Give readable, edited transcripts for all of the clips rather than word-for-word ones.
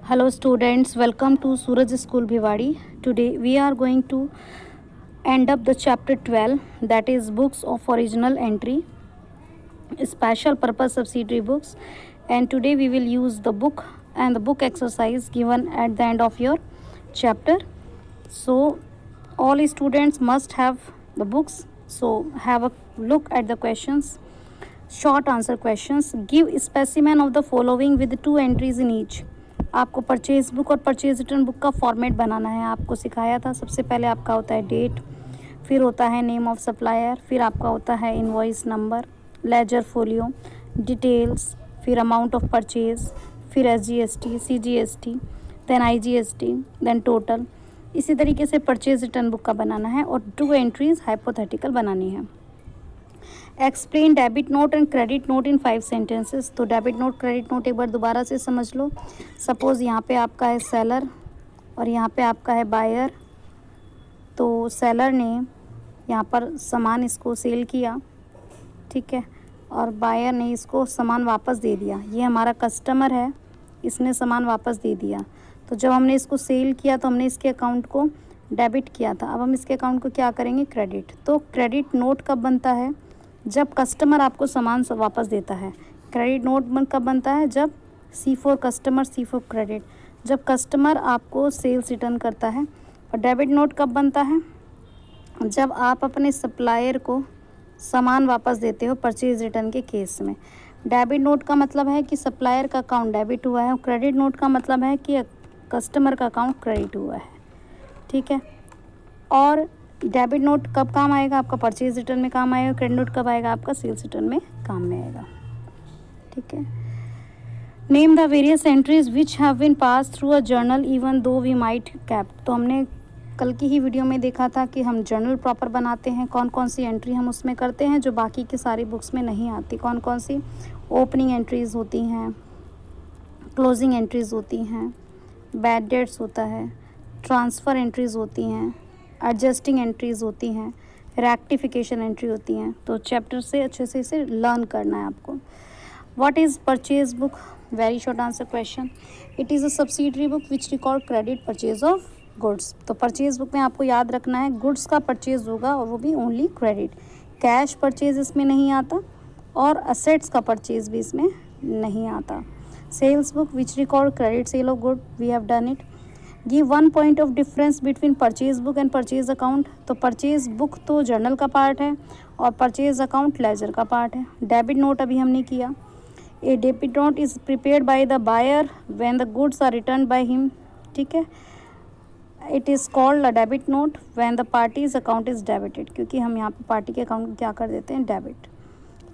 Hello students, welcome to Suraj School Bhiwadi. Today we are going to end up the chapter 12, that is books of original entry, special purpose subsidiary books, and today we will use the book and the book exercise given at the end of your chapter. So all students must have the books. So have a look at the questions. Short answer questions. Give specimen of the following with 2 entries in each. आपको purchase book और purchase return book का format बनाना है. आपको सिखाया था. सबसे पहले आपका होता है डेट, फिर होता है नेम ऑफ सप्लायर, फिर आपका होता है invoice number, ledger folio, details, फिर अमाउंट ऑफ परचेज, फिर SGST, CGST, then IGST, then total. इसी तरीके से परचेज रिटर्न बुक का बनाना है और 2 एंट्रीज हाइपोथेटिकल बनानी है. Explain debit note and credit note in 5 sentences. तो डेबिट नोट क्रेडिट नोट एक बार दोबारा से समझ लो. सपोज़ यहाँ पे आपका है सेलर और यहाँ पे आपका है बायर. तो सेलर ने यहाँ पर सामान इसको सेल किया, ठीक है, और बायर ने इसको सामान वापस दे दिया. ये हमारा कस्टमर है, इसने सामान वापस दे दिया. तो जब हमने इसको सेल किया तो हमने इसके अकाउंट को डेबिट किया था. अब हम इसके अकाउंट को क्या करेंगे, क्रेडिट. तो क्रेडिट नोट कब बनता है, जब कस्टमर आपको सामान वापस देता है. क्रेडिट नोट कब बनता है, जब C4 कस्टमर, C4 क्रेडिट, जब कस्टमर आपको सेल्स रिटर्न करता है. और डेबिट नोट कब बनता है, जब आप अपने सप्लायर को सामान वापस देते हो परचेज रिटर्न के केस में. डेबिट नोट का मतलब है कि सप्लायर का अकाउंट डेबिट हुआ है और क्रेडिट नोट का मतलब है कि कस्टमर का अकाउंट क्रेडिट हुआ है, ठीक है. और डेबिट नोट कब काम आएगा, आपका परचेज रिटर्न में काम आएगा. क्रेडिट नोट कब आएगा, आपका सेल्स रिटर्न में काम में आएगा, ठीक है. Name the various entries which have been passed through a journal even though we might kept. तो हमने कल की ही वीडियो में देखा था कि हम जर्नल प्रॉपर बनाते हैं. कौन कौन सी एंट्री हम उसमें करते हैं जो बाकी की सारी बुक्स में नहीं आती. कौन कौन सी ओपनिंग एंट्रीज होती हैं, क्लोजिंग एंट्रीज होती हैं, बैड डेट्स होता है, ट्रांसफ़र एंट्रीज होती हैं, एडजस्टिंग एंट्रीज़ होती हैं, रेक्टिफिकेशन एंट्री होती हैं. तो चैप्टर से अच्छे से इसे लर्न करना है आपको. What is purchase book, very short answer question. It is a subsidiary book which record credit purchase of goods. तो परचेज बुक में आपको याद रखना है गुड्स का परचेज होगा और वो भी ओनली क्रेडिट. कैश परचेज इसमें नहीं आता और असेट्स का परचेज भी इसमें नहीं आता. Sales book which record credit sale of good, we have done it. Give 1 point of difference between purchase book and purchase account. तो परचेज बुक तो जर्नल का पार्ट है और परचेज अकाउंट लेजर का पार्ट है. डेबिट नोट अभी हमने किया. A debit note is prepared by the buyer when the goods are return by him, ठीक है. It is called a debit note when the parties account is debited, क्योंकि हम यहाँ पर पार्टी के अकाउंट क्या कर देते हैं, debit.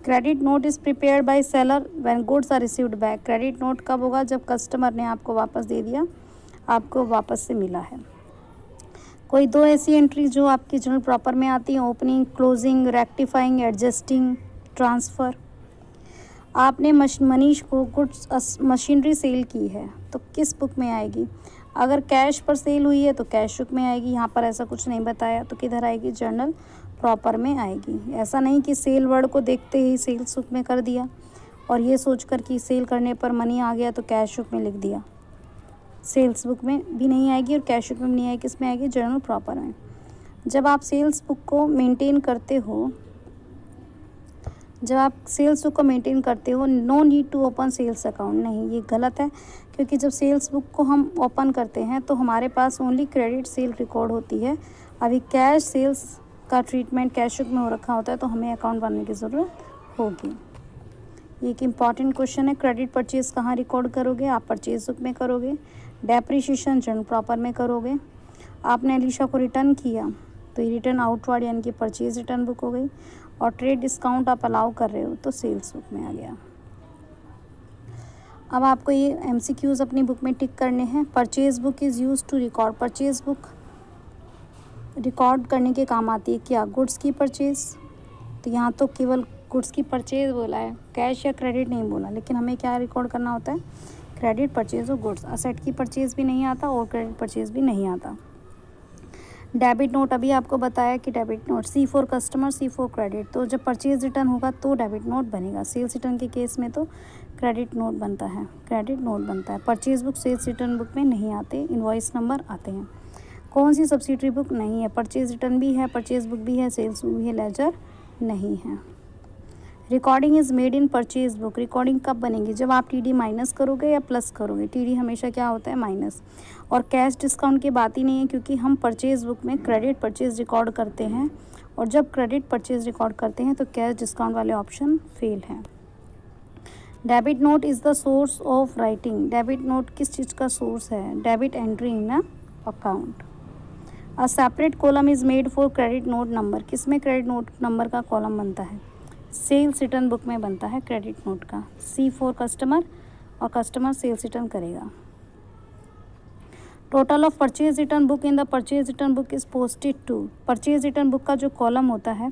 Credit note is prepared by seller when goods are received back. Credit note कब होगा, जब कस्टमर ने आपको वापस दे दिया, आपको वापस से मिला है. कोई 2 ऐसी एंट्री जो आपकी जर्नल प्रॉपर में आती हैं, opening, closing, rectifying, adjusting, transfer. आपने मनीष को गुड्स मशीनरी सेल की है तो किस बुक में आएगी. अगर कैश पर सेल हुई है तो कैश बुक में आएगी. यहाँ पर ऐसा कुछ नहीं बताया तो किधर आएगी, जर्नल प्रॉपर में आएगी. ऐसा नहीं कि सेल वर्ड को देखते ही सेल्स बुक में कर दिया और ये सोचकर कि सेल करने पर मनी आ गया तो कैश बुक में लिख दिया. सेल्स बुक में भी नहीं आएगी और कैश बुक में नहीं आएगी. किस में आएगी, जर्नल प्रॉपर में. जब आप सेल्स बुक को मेंटेन करते हो, no need to open sales account. नहीं, ये गलत है, क्योंकि जब सेल्स बुक को हम ओपन करते हैं तो हमारे पास ओनली क्रेडिट सेल रिकॉर्ड होती है. अभी कैश सेल्स का ट्रीटमेंट कैश बुक में हो रखा होता है तो हमें अकाउंट बनाने की ज़रूरत होगी. ये एक इम्पॉर्टेंट क्वेश्चन है. क्रेडिट परचेज कहाँ रिकॉर्ड करोगे, आप परचेज बुक में करोगे. डेप्रिशिएशन जर्नल प्रॉपर में करोगे. आपने अलीशा को रिटर्न किया तो ये रिटर्न आउटवर्ड यानी कि परचेज रिटर्न बुक हो गई. और ट्रेड डिस्काउंट आप अलाउ कर रहे हो तो सेल्स बुक में आ गया. अब आपको ये MCQs अपनी बुक में टिक करने हैं. Purchase book is use to record. Purchase book record करने के काम आती है क्या, गुड्स की परचेज. तो यहाँ तो केवल गुड्स की परचेज बोला है, कैश या क्रेडिट नहीं बोला, लेकिन हमें क्या रिकॉर्ड करना होता है, credit purchase of goods. Asset की परचेज भी नहीं आता और क्रेडिट परचेज भी नहीं आता. डेबिट नोट अभी आपको बताया कि debit note C4 customer, C4 credit, तो जब परचेज रिटर्न होगा तो डेबिट नोट बनेगा। सेल्स रिटर्न के केस में तो क्रेडिट नोट बनता है, क्रेडिट नोट बनता है। Purchase book sales return book में नहीं आते, इनवॉइस नंबर आते हैं। कौन सी सब्सिडरी बुक नहीं है? परचेज रिटर्न भी है, परचेज बुक भी है, सेल्स बुक भी है, लेजर नहीं है। Recording is made in purchase book, recording कब बनेगी? जब आप TD माइनस करोगे या प्लस करोगे। TD हमेशा क्या होता है? माइनस। और कैश डिस्काउंट की बात ही नहीं है, क्योंकि हम परचेज बुक में क्रेडिट परचेज रिकॉर्ड करते हैं, और जब क्रेडिट परचेज रिकॉर्ड करते हैं तो कैश डिस्काउंट वाले ऑप्शन फेल हैं। Debit note is the source of writing, debit note किस चीज़ का सोर्स है? Debit entry in a account. A separate column is made for credit note number, किस में क्रेडिट नोट नंबर का column बनता है? सेल्स रिटर्न बुक में बनता है क्रेडिट नोट का। C4 कस्टमर, और कस्टमर सेल्स रिटर्न करेगा। Total of purchase return book in the purchase return book is posted to, purchase return book का जो कॉलम होता है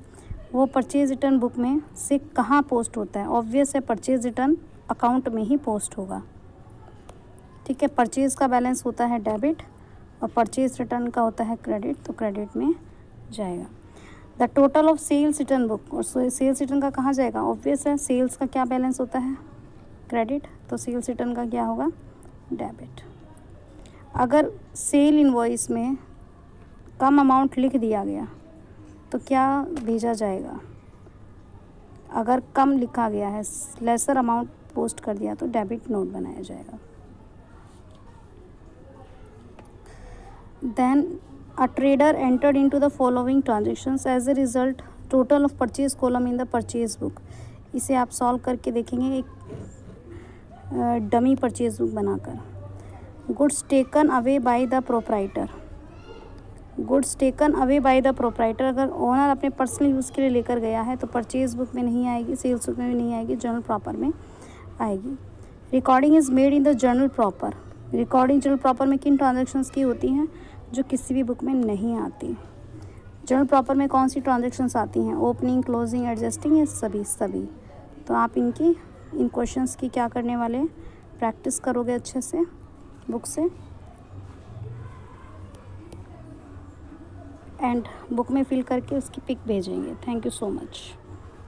वो परचेज रिटर्न बुक में से कहाँ पोस्ट होता है? ऑब्वियस है, परचेज रिटर्न अकाउंट में ही पोस्ट होगा। ठीक है, परचेज का बैलेंस होता है डेबिट और परचेज रिटर्न का होता है क्रेडिट, तो क्रेडिट में जाएगा। The total of sales return book, और सेल्स रिटर्न का कहाँ जाएगा? ऑब्वियस है, सेल्स का क्या बैलेंस होता है? क्रेडिट, तो सेल्स रिटर्न का क्या होगा? डेबिट। अगर सेल इनवॉइस में कम अमाउंट लिख दिया गया तो क्या भेजा जाएगा? अगर कम लिखा गया है, लेसर अमाउंट पोस्ट कर दिया, तो डेबिट नोट बनाया जाएगा। Then a trader entered into the following transactions, as a result total of purchase column in the purchase book। इसे आप सॉल्व करके देखेंगे एक डमी परचेज बुक बनाकर। Goods taken away by the proprietor, goods taken away by the proprietor, अगर owner अपने personal use के लिए लेकर गया है तो परचेज बुक में नहीं आएगी, सेल्स बुक में भी नहीं आएगी, जर्नल प्रॉपर में आएगी। Recording is made in the journal proper, recording journal proper में किन ट्रांजैक्शंस की होती हैं? जो किसी भी बुक में नहीं आती। जर्नल प्रॉपर में कौन सी ट्रांजैक्शंस आती हैं? ओपनिंग, क्लोजिंग, एडजस्टिंग, या सभी। तो आप इन क्वेश्चंस की क्या करने वाले हैं? प्रैक्टिस करोगे अच्छे से बुक से, एंड बुक में फिल करके उसकी पिक भेजेंगे। Thank you so much.